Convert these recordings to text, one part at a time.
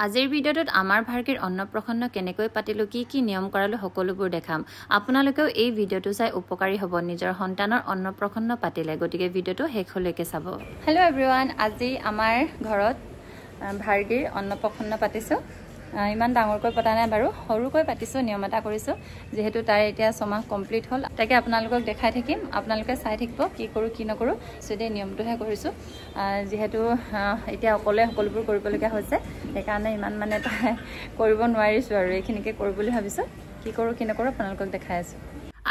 আজিৰ ভিডিঅ'টোত আমাৰ ভাৰ্গীৰ অন্নপ্ৰসন্ন কেনেকৈ পাতিলো কি নিয়ম কৰালো সকলোবোৰ দেখাম আপোনালোকেও এই ভিডিঅ'টো চাই উপকাৰী হ'ব নিজৰ সন্তানৰ অন্নপ্ৰসন্ন পাতিলে গতিকে ভিডিঅ'টো শেষলৈকে চাব হেল্ল এভৰিৱান আজি আমাৰ ঘৰত ভাৰ্গীৰ অন্নপ্ৰসন্ন পাতিছো ইমান ডাঙৰকৈ পতা নাই বাৰু সৰুকৈ পাতিছো নিয়ম এটা কৰিছো যেহেতু তাই এতিয়া 6 মাহ কমপ্লিট হ'ল তাকে আপোনালোকক দেখাই থাকিম আপোনালোকে চাই থাকিব কি কৰো কি নকৰো সেদে নিয়মটোহে কৰিছো যেহেতু এতিয়া অকলে সকলোবোৰ কৰিবলগীয়া হৈছে সেইকাৰণে ইমান মানে তাই কৰিব নোৱাৰিছো আৰু এইখিনিকে কৰিব বুলি ভাবিছো কি কৰো কি নকৰো আপোনালোকক দেখাই আছো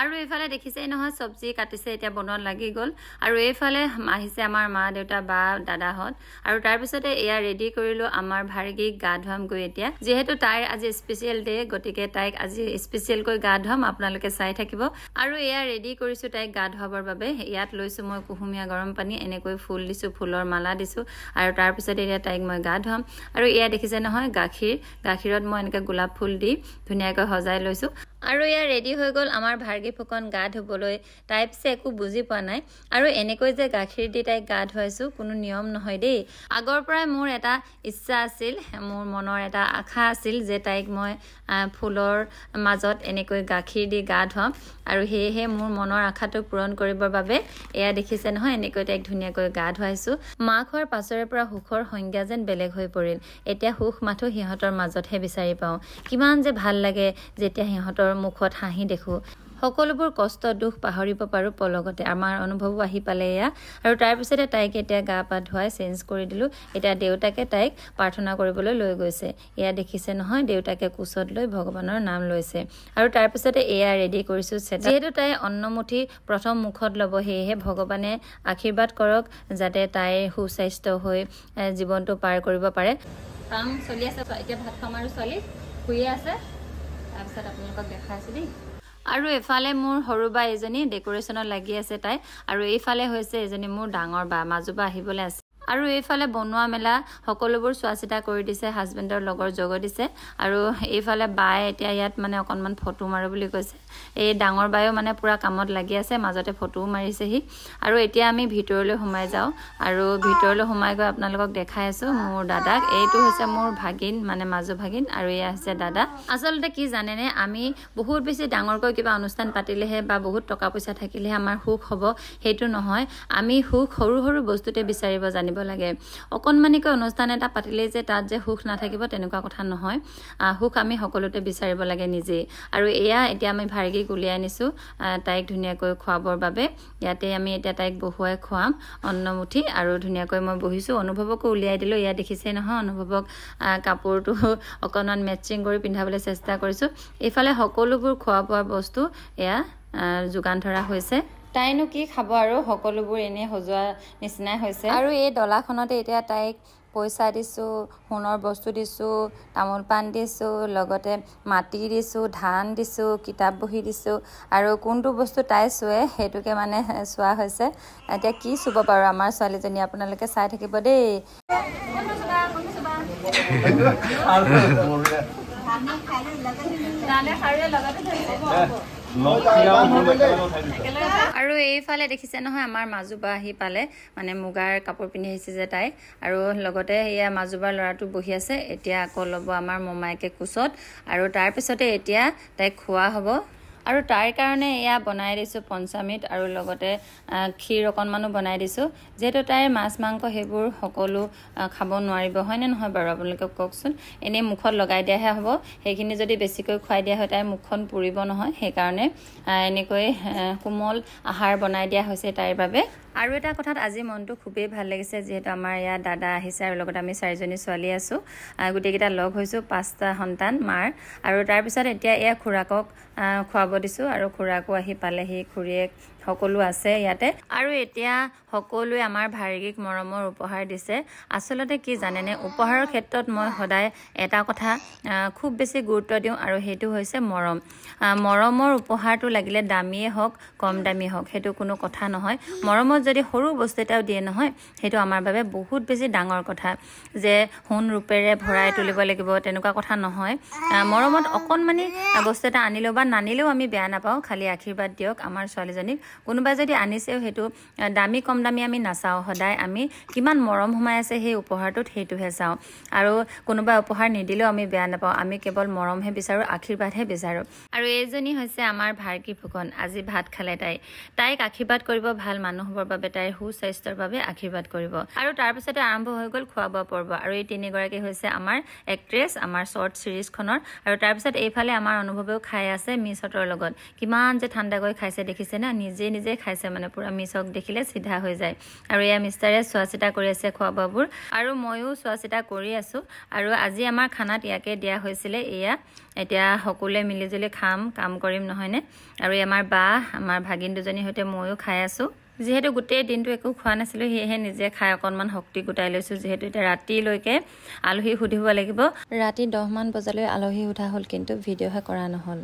আৰু এইফালে দেখিছেই নহয় সবজি কাটিছে এতিয়া বনোৱাত লাগি গল আৰু এইফালে আহিছে আমাৰ মা দেউতা বা দাদাহত আৰু তাৰ পিছতে এয়া ৰেডি কৰিলো আমাৰ ভাৰ্গীক গা ধুৱাম গৈ এতিয়া যেহেতু তাইৰ আজি স্পেশাল ডে গতিকে তাইক আজি স্পেশাল কৈ গা ধুৱাম আপোনালোকে চাই থাকিব আৰু এয়া ৰেডি কৰিছো তাইক গা ধুৱাবৰ বাবে ইয়াত লৈছো মই কুহুমীয়া গৰম পানী এনেকৈ ফুল দিছো ফুলৰ মালা দিছো আৰু তাৰ পিছতে এতিয়া তাইক মই গা ধুৱাম আৰু এয়া দেখিছে নহয় গাখীৰত মই এনেকৈ গোলাপ ফুল দি ধুনীয়াকৈ সজাই লৈছো আৰু এয়া ৰেডি হৈ গল আমাৰ ভাৰ্গী ফুকন গা ধুবলৈ তাই পিছে একো বুজি পোৱা নাই আৰু এনেকৈ যে গাখীৰ দি তাইক গা ধুৱাইছো কোনো নিয়ম নহয় দেই আগৰ পৰাই মোৰ এটা ইচ্ছা আছিল মোৰ মনৰ এটা আশা আছিল যে তাইক মই ফুলৰ মাজত এনেকৈ গাখীৰ দি গা ধুৱাম আৰু হেহে মোৰ মনৰ আশাটো পূৰণ কৰিবৰ বাবে এয়া দেখিছে নহয় এনেকৈ তাইক ধুনীয়াকৈ গা ধুৱাইছো মাক হোৱাৰ পাছৰে পৰা সুখৰ সংজ্ঞা যেন বেলেগ হৈ পৰিল এতিয়া সুখ মাথো সিহঁতৰ মাজতহে বিচাৰি পাওঁ কিমান যে ভাল লাগে যেতিয়া সিহঁতৰ মুখত হাঁহি দেখো সকলোবোৰ কষ্ট দুখ পাহৰিব পাৰো পলগতে আমাৰ অনুভৱো আহি পালে এয়া আৰু তাৰ পিছতে তাইক এতিয়া গা পা ধুৱাই চেঞ্জ কৰি দিলো এতিয়া দেউতাকে তাইক প্ৰাৰ্থনা কৰিবলৈ লৈ গৈছে এয়া দেখিছে নহয় দেউতাকে কুচত লৈ ভগৱানৰ নাম লৈছে আৰু তাৰ পিছতে এয়া ৰেডি কৰিছো যেহেতু তাই অন্নমুঠি প্ৰথম মুখত ল'ব হেহে ভগৱানে আশীৰ্বাদ কৰক যাতে তাইৰ সুস্বাস্থ্য হৈ জীৱনটো পাৰ কৰিব পাৰে কাম চলি আছে এতিয়া ভাত খাম আৰু ছোৱালী শুই আছে তাৰপিছত আপোনালোকক দেখাইছো দেই আৰু এফালে মোৰ সৰু বা এজনী ডেকোৰেশ্যনত লাগি আছে তাই আৰু এইফালে হৈছে এজনী মোৰ ডাঙৰ বা মাজুবা আহিবলৈ আছে আৰু এইফালে বনোৱা মেলা সকলোবোৰ চোৱাচিতা কৰি দিছে হাজবেণ্ডৰ লগৰ যোগ দিছে আৰু এইফালে বাই এতিয়া ইয়াত মানে অকণমান ফটো মাৰো বুলি কৈছে এই ডাঙৰ বায়ো মানে পুৰা কামত লাগি আছে মাজতে ফটোও মাৰিছেহি আৰু এতিয়া আমি ভিতৰলৈ সোমাই যাওঁ আৰু ভিতৰলৈ সোমাই গৈ আপোনালোকক দেখাই আছো মোৰ দাদাক এইটো হৈছে মোৰ ভাগিন মানে মাজু ভাগিন আৰু এয়া হৈছে দাদা আচলতে কি জানেনে আমি বহুত বেছি ডাঙৰকৈ কিবা অনুষ্ঠান পাতিলেহে বা বহুত টকা পইচা থাকিলেহে আমাৰ সুখ হ'ব সেইটো নহয় আমি সুখ সৰু সৰু বস্তুতে বিচাৰিব জানিব লাগে অকণমানিকৈ অনুষ্ঠান এটা পাতিলে যে তাত যে সুখ নাথাকিব তেনেকুৱা কথা নহয় সুখ আমি সকলোতে বিচাৰিব লাগে নিজে আৰু এয়া এতিয়া আমি ভাৰ্গীক উলিয়াই আনিছো তাইক ধুনীয়াকৈ খোৱাবৰ বাবে ইয়াতে আমি এতিয়া তাইক বহুৱাই খুৱাম অন্নমুঠি আৰু ধুনীয়াকৈ মই বহিছো অনুভৱকো উলিয়াই দিলো এয়া দেখিছে নহয় অনুভৱক কাপোৰটো অকণমান মেচিং কৰি পিন্ধাবলৈ চেষ্টা কৰিছো এইফালে সকলোবোৰ খোৱা বোৱা বস্তু এয়া যোগান ধৰা হৈছে তাইনো কি খাব আৰু সকলোবোৰ এনে সজোৱা নিচিনাই হৈছে আৰু এই ডলাখনতে এতিয়া তাইক পইচা দিছো সোণৰ বস্তু দিছো তামোল পাণ দিছো লগতে মাটি দিছো ধান দিছো কিতাপ বহি দিছো আৰু কোনটো বস্তু তাই চুৱে হেতুকে মানে চোৱা হৈছে এতিয়া কি চুব পাৰো আমাৰ ছোৱালীজনী আপোনালোকে চাই থাকিব দেই আৰু এইফালে দেখিছে নহয় আমাৰ মাজুবা আহি পালে মানে মুগাৰ কাপোৰ পিন্ধি আহিছে যে তাই আৰু লগতে এয়া মাজুবাৰ ল'ৰাটো বহি আছে এতিয়া আকৌ ল'ব আমাৰ মমাইকে কুচত আৰু তাৰ পিছতে এতিয়া তাইক খোৱা হ'ব আৰু তাৰ কাৰণে এয়া বনাই দিছো পঞ্চামৃত আৰু লগতে ক্ষীৰ অকণমানো বনাই দিছো যেহেতু তাইৰ মাছ মাংস সেইবোৰ সকলো খাব নোৱাৰিব হয়নে নহয় বাৰু আপোনালোকে কওকচোন এনেই মুখত লগাই দিয়াহে হ'ব সেইখিনি যদি বেছিকৈ খুৱাই দিয়া হয় তাইৰ মুখখন পুৰিব নহয় সেইকাৰণে এনেকৈ কোমল আহাৰ বনাই দিয়া হৈছে তাইৰ বাবে আৰু এটা কথাত আজি মনটো খুবেই ভাল লাগিছে যেহেতু আমাৰ ইয়াত দাদা আহিছে আৰু লগতে আমি 4জনী ছোৱালী আছো গোটেইকেইটা লগ হৈছো 5টা সন্তান মাৰ আৰু তাৰপিছত এতিয়া এয়া খুৰাকক খুৱাব দিছো আৰু খুৰাকো আহি পালেহি খুৰীয়েক সকলো আছে ইয়াতে আৰু এতিয়া সকলোৱে আমাৰ ভাৰ্গীক মৰমৰ উপহাৰ দিছে আসলতে কি জানেনে উপহাৰৰ ক্ষেত্ৰত মই সদায় এটা কথা খুব বেছি গুৰুত্ব দিওঁ আৰু সেইটো হৈছে মৰমৰ উপহাৰটো লাগিলে দামীয়ে হওক কম দামী হওক সেইটো কোনো কথা নহয় মৰমত যদি সৰু বস্তু এটাও দিয়ে নহয় সেইটো আমাৰ বাবে বহুত বেছি ডাঙৰ কথা যে সোণ ৰূপেৰে ভৰাই তুলিব লাগিব তেনেকুৱা কথা নহয় মৰমত অকণমানি বস্তু এটা আনিলেও বা নানিলেও আমি বেয়া নাপাওঁ খালি আশীৰ্বাদ দিয়ক আমাৰ ছোৱালীজনীক কোনোবাই যদি আনিছেও সেইটো দামী কম দামী আমি নাচাওঁ সদায় আমি কিমান মৰম সোমাই আছে সেই উপহাৰটোত সেইটোহে চাওঁ আৰু কোনোবাই উপহাৰ নিদিলেও আমি বেয়া নাপাওঁ আমি কেৱল মৰমহে বিচাৰোঁ আশীৰ্বাদহে বিচাৰোঁ আৰু এইজনী হৈছে আমাৰ ভাৰ্গী ফুকন আজি ভাত খালে তাইক আশীৰ্বাদ কৰিব ভাল মানুহ হ'বৰ বাবে তাইৰ সুস্বাস্থ্যৰ বাবে আশীৰ্বাদ কৰিব আৰু তাৰপিছতে আৰম্ভ হৈ গ'ল খোৱা বোৱা পৰ্ব আৰু এই তিনিগৰাকী হৈছে আমাৰ এক্ট্ৰেছ আমাৰ শ্বৰ্ট ছিৰিজখনৰ আৰু তাৰপিছত এইফালে আমাৰ অনুভৱেও খাই আছে মিছহঁতৰ লগত কিমান যে ঠাণ্ডাকৈ খাইছে দেখিছে না নিজে খাইছে মানে পুৰা মিছক দেখিলে চিধা হৈ যায় আৰু এয়া মিষ্টাৰে চোৱা চিতা কৰি আছে খোৱা বোৱাবোৰ আৰু ময়ো চোৱা চিতা কৰি আছোঁ আৰু আজি আমাৰ খানাত ইয়াকে দিয়া হৈছিলে এয়া এতিয়া সকলোৱে মিলিজুলি কাম কৰিম নহয়নে আৰু আমাৰ বা আমাৰ ভাগিন দুজনীৰ সৈতে ময়ো খাই আছোঁ যিহেতু গোটেই দিনটো একো খোৱা নাছিলোঁ সেয়েহে নিজে খাই অকণমান শক্তি গোটাই লৈছোঁ যিহেতু এতিয়া ৰাতিলৈকে আলহী সুধিব লাগিব ৰাতি 10 মান বজালৈ আলহী সোধা হ'ল কিন্তু ভিডিঅ'হে কৰা নহ'ল